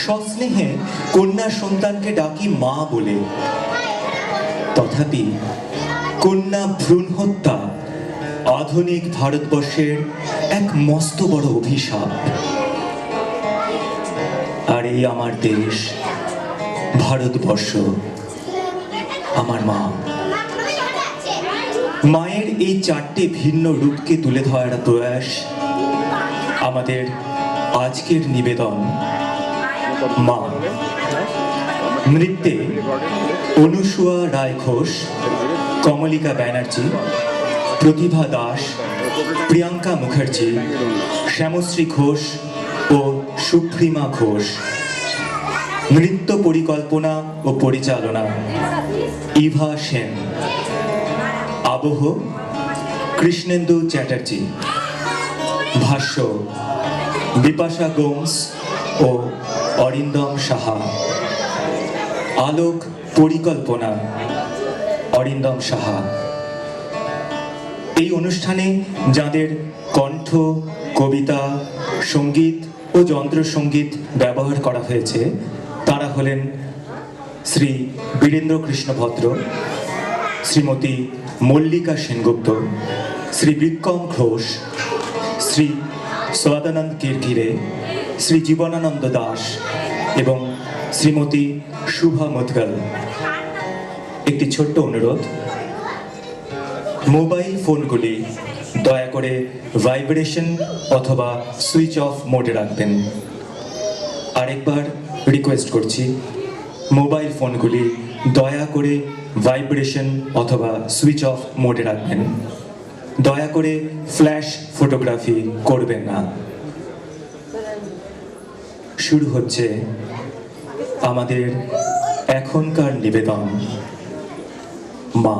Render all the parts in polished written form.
সস্নেহে কন্যা সন্তানকে ডাকি মা বলে। তথাপি কন্যা ভ্রূণ হত্যা আধুনিক ভারতবর্ষের এক মস্ত বড় অভিশাপ। আর এই আমার দেশ ভারতবর্ষ, আমার মা। মায়ের এই চারটে ভিন্ন রূপকে তুলে ধরার প্রয়াস আমাদের আজকের নিবেদন। মা। নৃত্যে অনুসুয়া রায় ঘোষ, কমলিকা ব্যানার্জি, প্রতিভা দাস, প্রিয়াঙ্কা মুখার্জি, শ্যামশ্রী ঘোষ ও সুপ্রিমা ঘোষ। নৃত্য পরিকল্পনা ও পরিচালনা ইভা সেন। আবহ কৃষ্ণেন্দু চ্যাটার্জি। ভাষ্য বিপাশা গোমস ও অরিন্দম সাহা। আলোক পরিকল্পনা অরিন্দম সাহা। এই অনুষ্ঠানে যাদের কণ্ঠ, কবিতা, সঙ্গীত ও যন্ত্রসঙ্গীত ব্যবহার করা হয়েছে তারা হলেন শ্রী বীরেন্দ্র কৃষ্ণ ভদ্র, শ্রীমতী মল্লিকা সেনগুপ্ত, শ্রী বিক্রম ঘোষ, শ্রী সদানন্দ কিরকিরে, শ্রী জীবনানন্দ দাস এবং শ্রীমতী শুভা মুদগল। একটি ছোট্ট অনুরোধ, মোবাইল ফোনগুলি দয়া করে ভাইব্রেশন অথবা সুইচ অফ মোডে রাখবেন। আরেকবার রিকোয়েস্ট করছি, মোবাইল ফোনগুলি দয়া করে ভাইব্রেশন অথবা সুইচ অফ মোডে রাখবেন। দয়া করে ফ্ল্যাশ ফটোগ্রাফি করবেন না। শুরু হচ্ছে আমাদের এখনকার নিবেদন, মা।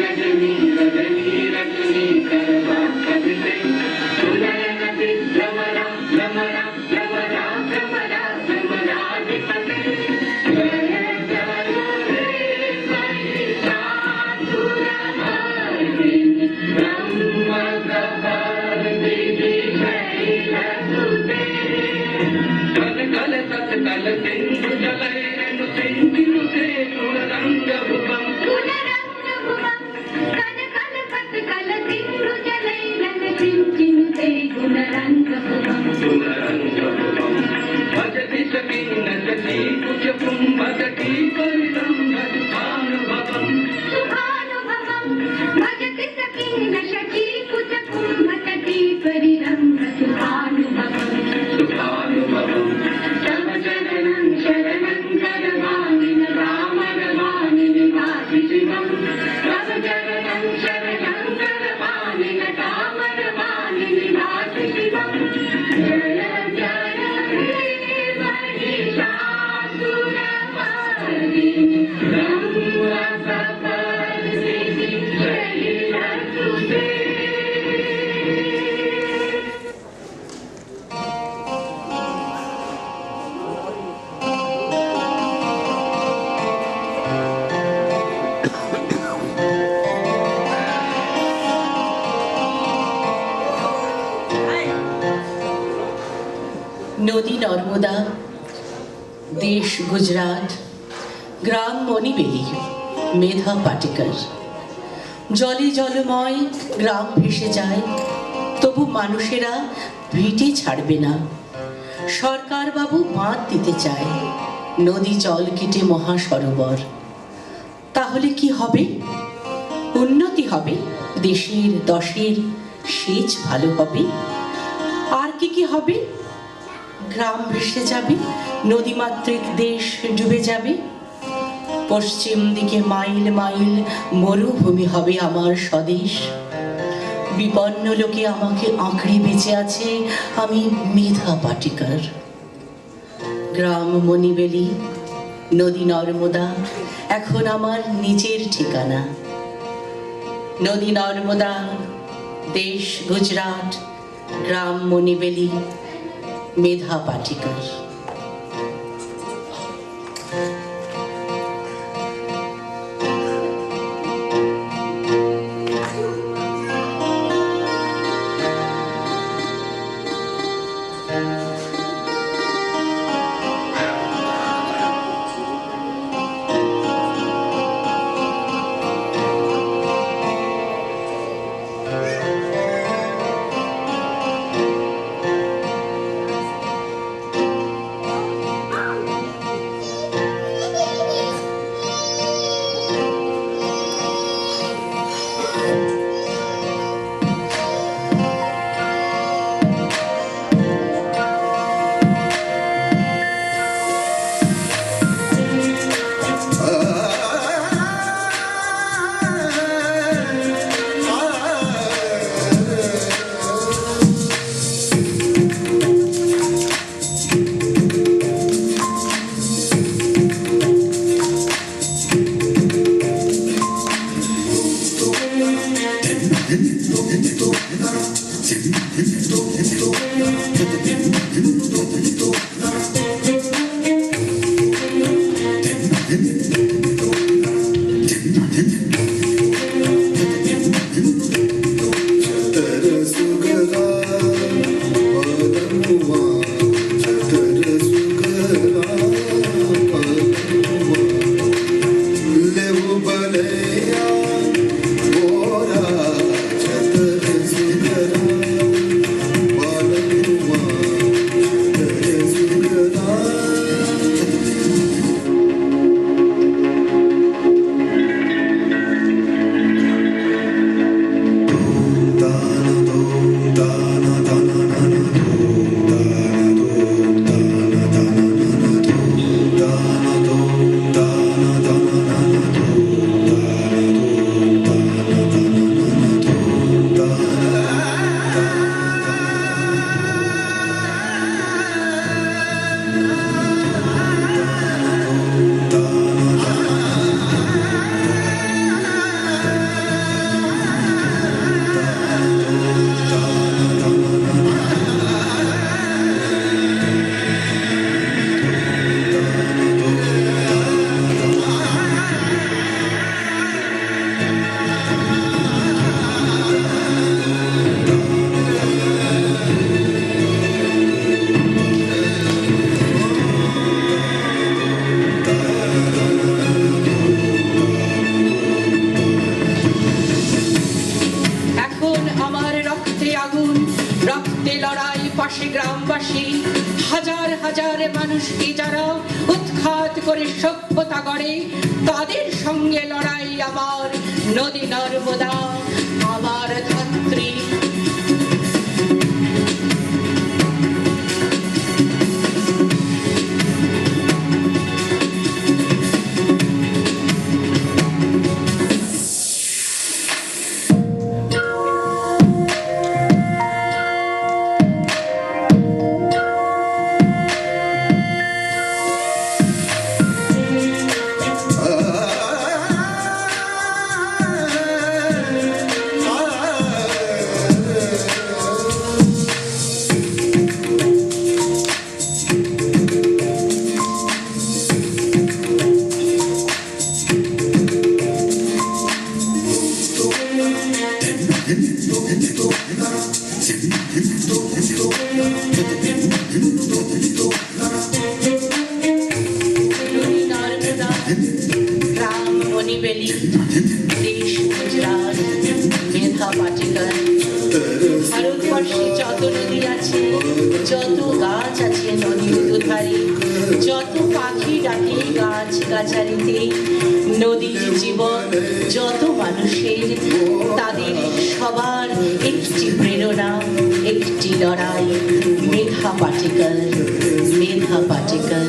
Rajani, Rajani, Rajani, Karva, Kabite, Tulaya Nadi, নদী নর্মদা, দেশ গুজরাট, গ্রাম মণিবেলি, মেধা পাটিকার। জলে জলময় গ্রাম ভেসে যায়, তবু মানুষেরা ভিটে ছাড়বে না। সরকার বাবু বাঁধ দিতে চায়, নদী জল কেটে মহাসরোবর। তাহলে কি হবে? উন্নতি হবে, দেশের দশের সেচ ভালো হবে। আর কি কি হবে? গ্রাম ভেসে যাবে, নদীমাতৃক দেশ ডুবে যাবে। পশ্চিম দিকে মাইল মাইল মরুভূমি হবে আমার স্বদেশ। বিপন্ন লোকে আমাকে আঁকড়ে বেঁচে আছে, আমি মেধা পাটিকার। গ্রাম মণিবেলি, নদী নর্মদা এখন আমার নিজের ঠিকানা। নদী নর্মদা, দেশ গুজরাট, গ্রাম মণিবেলি, মেধা পাটিকার। মানুষকে যারা উৎখাত করে সভ্যতা গড়ে, তাদের সঙ্গে লড়াই আমার। নদী নর্মদা আমার ধাত্রী। নর্মদা, রাম মণিবেলি, দেশ গুজরাট, মেধা পাটেকর। ভারতবর্ষে যত নদী আছে, যত গাছ আছে নদীর দুধারে, যত পাখি ডাকে গাছ গাছালিতে, নদীর জীবন যত মানুষের, তাদের সবার একটি প্রেরণা, একটি লড়াই। মেধা পাটেকর, মেধা পাটেকর।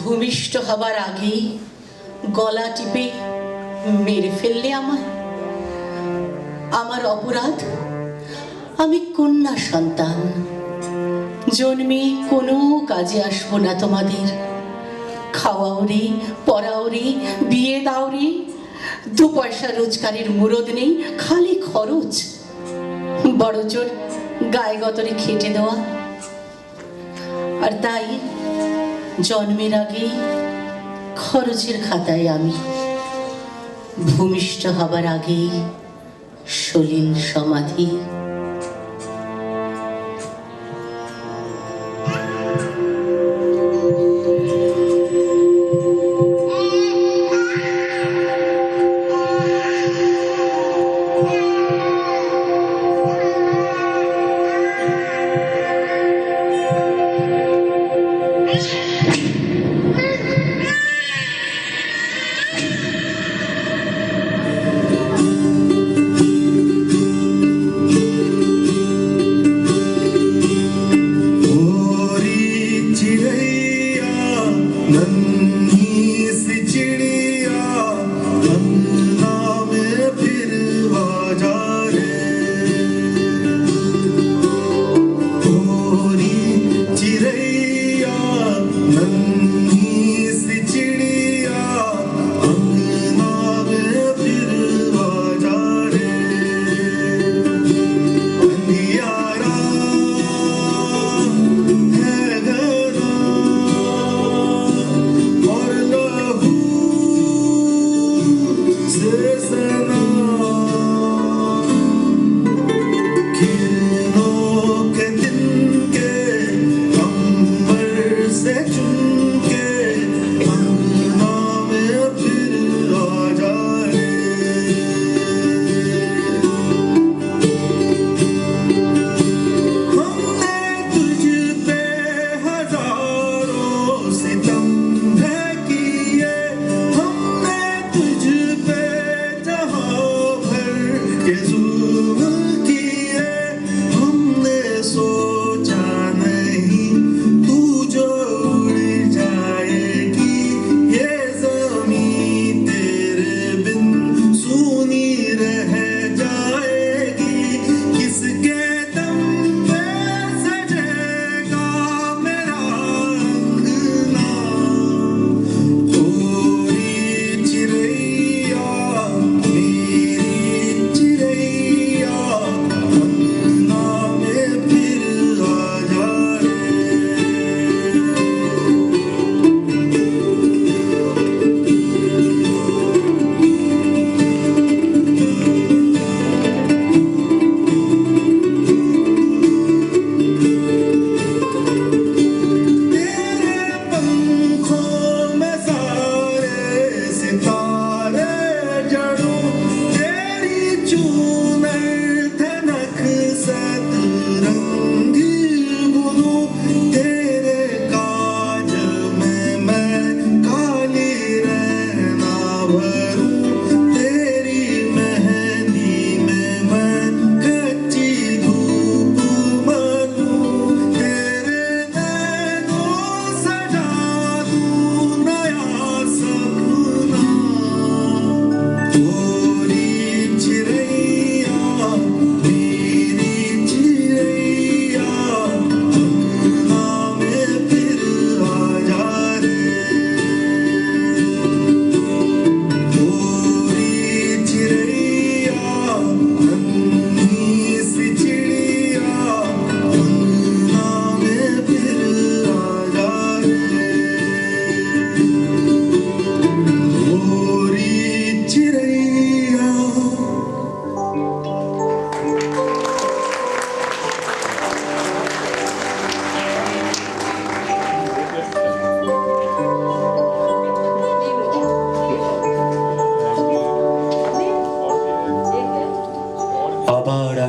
ভূমিষ্ঠ হবার আগেই গলা টিপে মেরে ফেললে আমায়। আমার অপরাধ, আমি কন্যা সন্তান, জন্মে কোনো কাজে আসবো না তোমাদের। খাওয়াও রে, পড়াও রে, বিয়ে দাও রে, 2 পয়সা রোজগারের মুরদ নেই, খালি খরচ। বড় জোর গায়ে গতরে খেটে দেওয়া। আর তাই জন্মের আগেই খরচের খাতায় আমি, ভূমিষ্ঠ হবার আগেই সলিল সমাধি।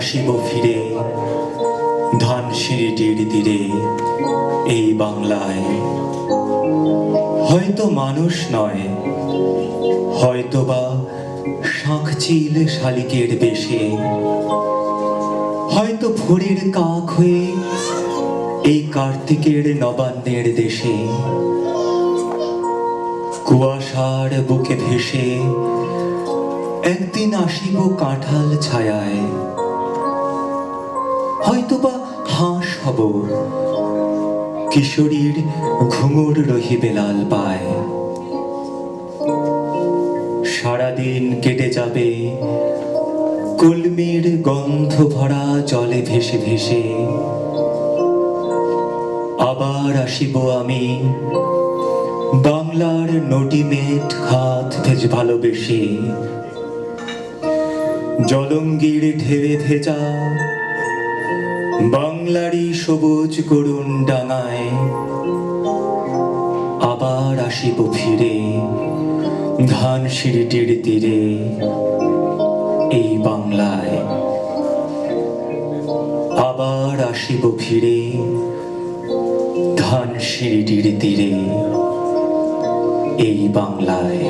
আসিব ফিরে ধানসিঁড়িটির তীরে এই বাংলায়। হয়তো মানুষ নয়, হয়তোবা শাঁখচিল শালিকের বেশে, হয়তো ভোরের কাক হয়ে এই কার্তিকের নবান্নের দেশে কুয়াশার বুকে ভেসে একদিন আসিব কাঁঠাল ছায়ায়। হয়তোবা হাঁস হব, কিশোরীর ঘুঙুর রহিবে লাল পায়। সারাদিন কেটে যাবে কলমির গন্ধ ভরা জলে ভেসে ভেসে। আবার আসিব আমি বাংলার নটিমেট খাত ভেজ ভালোবেসে। জলঙ্গির ঢেউয়ে ভেজা বাংলারই সবুজ করুণ ডাঙায় আবার আসিব ফিরে ধানসিঁড়িটির তীরে এই বাংলায়। আবার আসিব ফিরে ধানসিঁড়িটির তীরে এই বাংলায়।